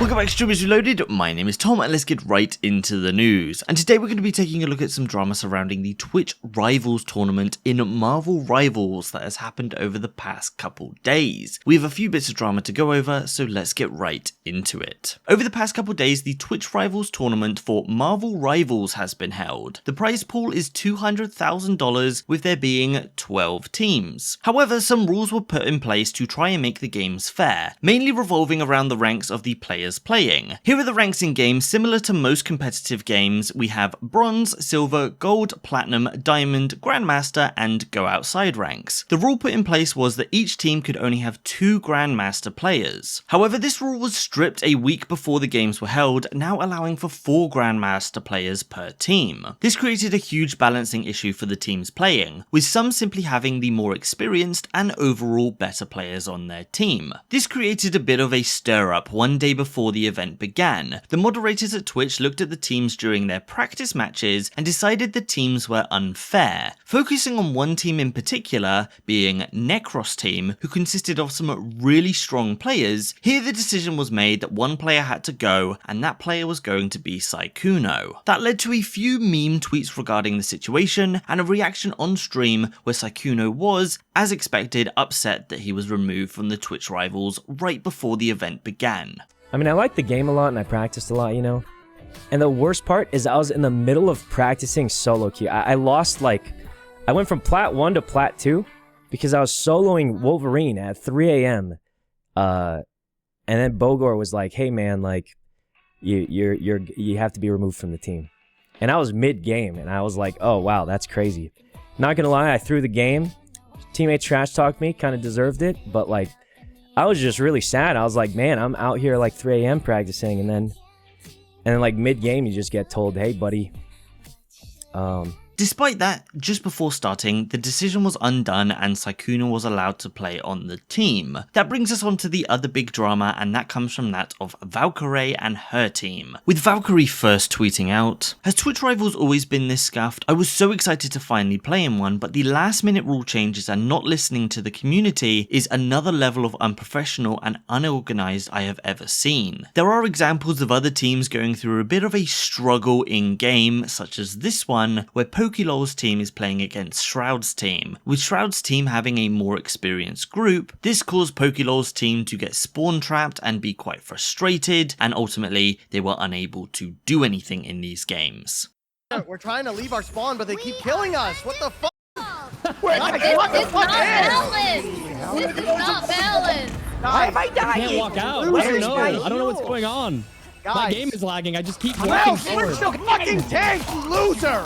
Welcome back to Streamers Reloaded, my name is Tom and let's get right into the news. And today we're going to be taking a look at some drama surrounding the Twitch Rivals tournament in Marvel Rivals that has happened over the past couple days. We have a few bits of drama to go over, so let's get right into it. Over the past couple days, the Twitch Rivals tournament for Marvel Rivals has been held. The prize pool is $200,000 with there being 12 teams. However, some rules were put in place to try and make the games fair, mainly revolving around the ranks of the players playing. Here are the ranks in games. Similar to most competitive games, we have bronze, silver, gold, platinum, diamond, grandmaster, and go outside ranks. The rule put in place was that each team could only have 2 grandmaster players. However, this rule was stripped a week before the games were held, now allowing for 4 grandmaster players per team. This created a huge balancing issue for the teams playing, with some simply having the more experienced and overall better players on their team. This created a bit of a stir up one day before the event began. The moderators at Twitch looked at the teams during their practice matches and decided the teams were unfair, focusing on one team in particular, being Necros team, who consisted of some really strong players. Here the decision was made that one player had to go, and that player was going to be Sykkuno. That led to a few meme tweets regarding the situation, and a reaction on stream where Sykkuno was, as expected, upset that he was removed from the Twitch Rivals right before the event began. I mean, I like the game a lot and I practiced a lot, you know? And the worst part is I was in the middle of practicing solo queue. I lost, like, I went from Plat 1 to Plat 2 because I was soloing Wolverine at 3 a.m. And then Bogor was like, hey man, like, you have to be removed from the team. And I was mid-game and I was like, oh wow, that's crazy. Not gonna lie, I threw the game. Teammate trash talked me, kind of deserved it, but like, I was just really sad. I was like, man, I'm out here like 3 a.m. practicing, and then like mid-game, you just get told, hey, buddy. Despite that, just before starting, the decision was undone and Sykkuno was allowed to play on the team. That brings us on to the other big drama, and that comes from that of Valkyrae and her team. With Valkyrae first tweeting out, "Has Twitch Rivals always been this scuffed? I was so excited to finally play in one, but the last minute rule changes and not listening to the community is another level of unprofessional and unorganized I have ever seen. There are examples of other teams going through a bit of a struggle in game, such as this one, where Pokelawls team is playing against Shroud's team. With Shroud's team having a more experienced group, this caused Pokelawls team to get spawn trapped and be quite frustrated, and ultimately they were unable to do anything in these games." We're trying to leave our spawn, but they keep killing us. What the fuck? This is not balanced. This is not balanced. Why am I dying? I can't walk out. I don't know what's going on. Guys. My game is lagging. I just keep walking forward. Where's the fucking tank, you loser?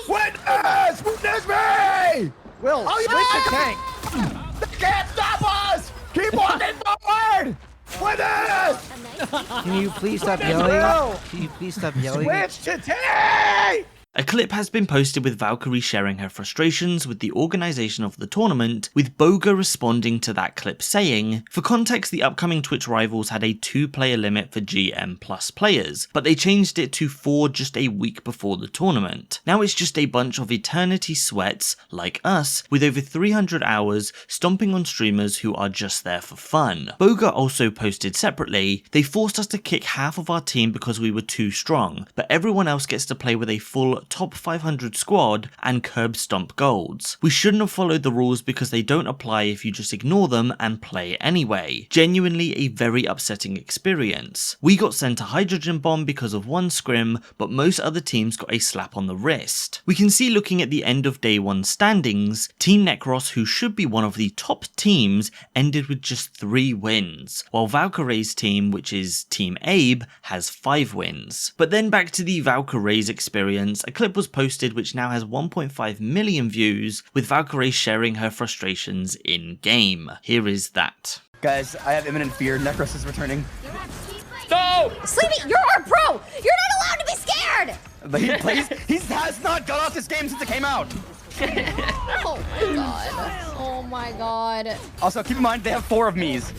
Witness me! Will, switch the tank. They can't stop us! Keep walking forward! Witness! Can you please stop yelling? Can you please stop yelling? Switch to tank! A clip has been posted with Valkyrae sharing her frustrations with the organisation of the tournament, with Boga responding to that clip saying, "For context, the upcoming Twitch Rivals had a 2-player limit for GM plus players, but they changed it to 4 just a week before the tournament. Now it's just a bunch of eternity sweats, like us, with over 300 hours, stomping on streamers who are just there for fun." Boga also posted separately, "They forced us to kick half of our team because we were too strong, but everyone else gets to play with a full top 500 squad and curb stomp golds. We shouldn't have followed the rules because they don't apply if you just ignore them and play anyway. Genuinely a very upsetting experience. We got sent a hydrogen bomb because of one scrim, but most other teams got a slap on the wrist." We can see, looking at the end of day 1 standings, Team Necros, who should be one of the top teams, ended with just 3 wins, while Valkyrae's team, which is Team Abe, has 5 wins. But then back to the Valkyrae's experience. A clip was posted which now has 1.5 million views, with Valkyrae sharing her frustrations in game. Here is that. Guys, I have imminent fear. Necros is returning. No! Sleepy, you're our pro. You're not allowed to be scared. But he plays. He has not got off this game since it came out. Oh my god. Oh my god. Also, keep in mind they have 4 of me's.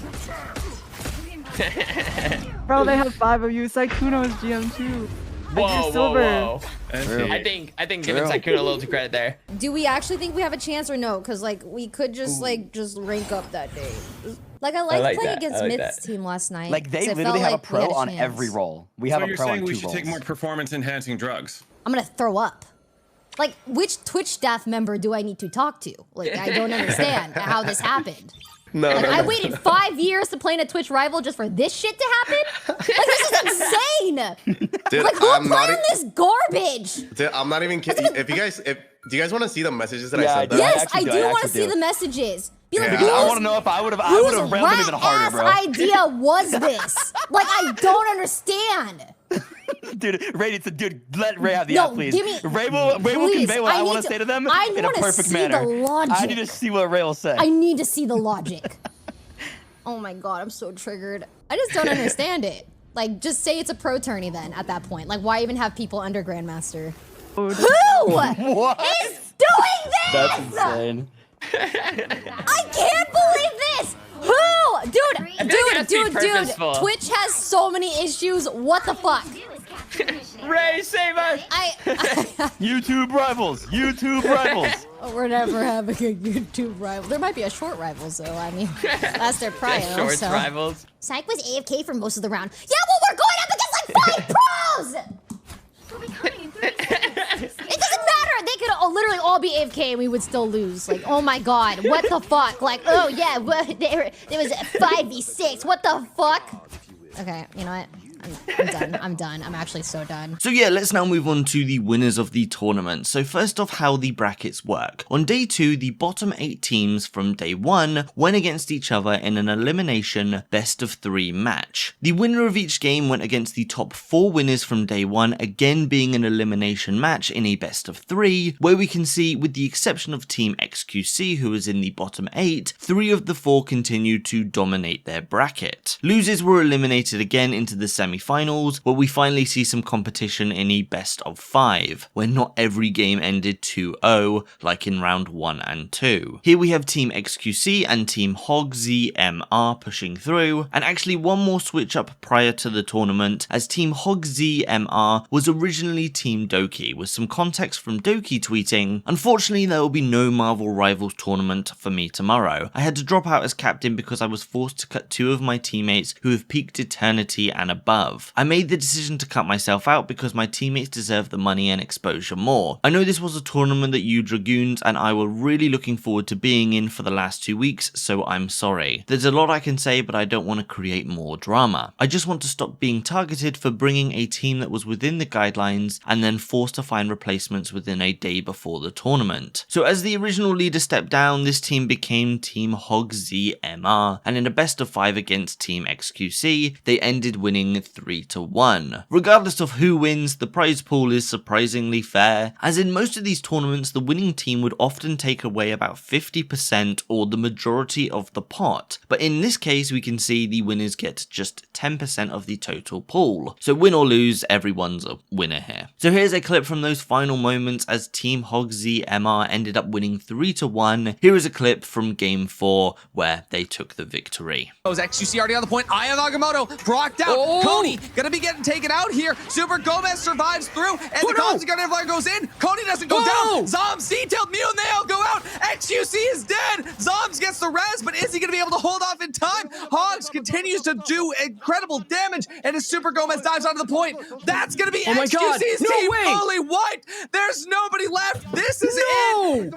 Bro, they have 5 of you. Sykkuno is GM too. Whoa, whoa. I think giving Sykkuno a little too credit there. Do we actually think we have a chance or no? Because like we could just just rank up that day. Like I liked playing against Myth's team last night. Like they literally have a pro on every role. We have a pro on 2 roles. So you're saying we should take more performance-enhancing drugs? I'm gonna throw up. Like, which Twitch staff member do I need to talk to? Like, I don't understand how this happened. I waited 5 years to play in a Twitch rival just for this shit to happen? Like, this is insane! Dude, like, who playing this garbage? Dude, I'm not even kidding. Do you guys want to see the messages that I sent them? Yes, I do want to see the messages. Be like, I want to know if I would have railed them even harder, bro. Whose idea was this? Like, I don't understand. Dude, Ray, let Ray have the app, please. Ray will convey what I want to say to them in a perfect manner. I need to see what Ray will say. I need to see the logic. Oh my god, I'm so triggered. I just don't understand it. Like, just say it's a pro tourney then at that point. Like, why even have people under Grandmaster? Who is doing this? That's insane. I can't believe this! Who? Dude, Twitch has so many issues. What the fuck? Ray, save us! YouTube rivals! Oh, we're never having a YouTube rival. There might be a short rivals though. I mean, that's their prio. Short rivals. Syke was AFK for most of the round. Yeah, well, we're going up against like 5 pros! It doesn't matter. They could literally all be AFK and we would still lose. Like, oh my god, what the fuck? Like, oh yeah, there was a 5v6. What the fuck? Okay, you know what? I'm done. I'm actually so done. So yeah, let's now move on to the winners of the tournament. So first off, how the brackets work. On day 2, the bottom 8 teams from day 1 went against each other in an elimination best of 3 match. The winner of each game went against the top 4 winners from day 1, again being an elimination match in a best of 3, where we can see, with the exception of Team XQC, who was in the bottom 8, 3 of the 4 continued to dominate their bracket. Losers were eliminated again into the semi-finals, where we finally see some competition in a best of 5, where not every game ended 2-0 like in round 1 and 2. Here we have Team XQC and Team HogZMR pushing through, and actually one more switch up prior to the tournament, as Team HogZMR was originally Team Doki, with some context from Doki tweeting, "Unfortunately there will be no Marvel Rivals tournament for me tomorrow. I had to drop out as captain because I was forced to cut 2 of my teammates who have peaked eternity and above. I made the decision to cut myself out because my teammates deserve the money and exposure more. I know this was a tournament that you Dragoons and I were really looking forward to being in for the last 2 weeks, so I'm sorry. There's a lot I can say, but I don't want to create more drama. I just want to stop being targeted for bringing a team that was within the guidelines and then forced to find replacements within a day before the tournament." So as the original leader stepped down, this team became Team HogZMR, and in a best of 5 against Team XQC, they ended winning 3-1. Regardless of who wins, the prize pool is surprisingly fair, as in most of these tournaments the winning team would often take away about 50% or the majority of the pot, but in this case we can see the winners get just 10% of the total pool. So win or lose, everyone's a winner here. So here's a clip from those final moments as Team HogZMR ended up winning 3-1. Here is a clip from game 4 where they took the victory. XQC already on the point. Eye of Agamotto blocked out. Coney gonna be getting taken out here. Super Gomez survives through, and the Cosmic Gunner Flare goes in. Coney doesn't go down. Zombs, C-Tilt, Mew, and they all go out. XQC is dead. Zombs gets the res, but is he gonna be able to hold off in time? Hogs continues to do incredible damage, and his Super Gomez dives onto the point. That's gonna be XQC's team fully wiped. There's nobody left. This is it.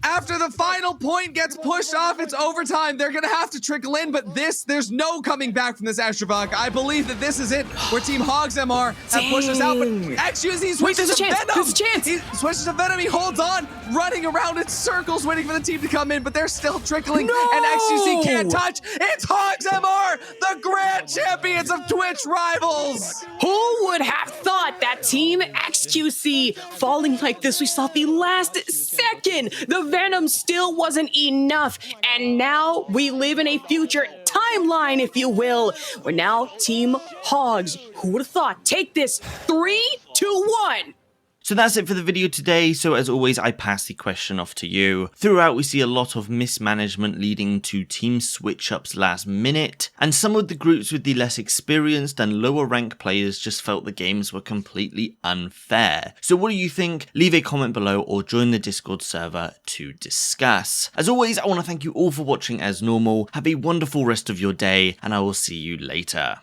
After the final point gets pushed off, it's overtime. They're going to have to trickle in, but there's no coming back from this Astrovok. I believe that this is it, where Team HogZMR have pushed us out, but XQC switches to Venom. There's a chance. He switches to Venom. He holds on, running around in circles, waiting for the team to come in, but they're still trickling, and XQC can't touch. It's HogZMR, the grand champions of Twitch Rivals. Who would have thought that Team XQC falling like this? We saw the last second. The Venom still wasn't enough, and now we live in a future timeline, if you will. We're now Team Hogs. Who would have thought? Take this 3-1. So that's it for the video today. So as always, I pass the question off to you. Throughout, we see a lot of mismanagement leading to team switch-ups last minute, and some of the groups with the less experienced and lower rank players just felt the games were completely unfair. So what do you think? Leave a comment below or join the Discord server to discuss. As always, I want to thank you all for watching as normal. Have a wonderful rest of your day, and I will see you later.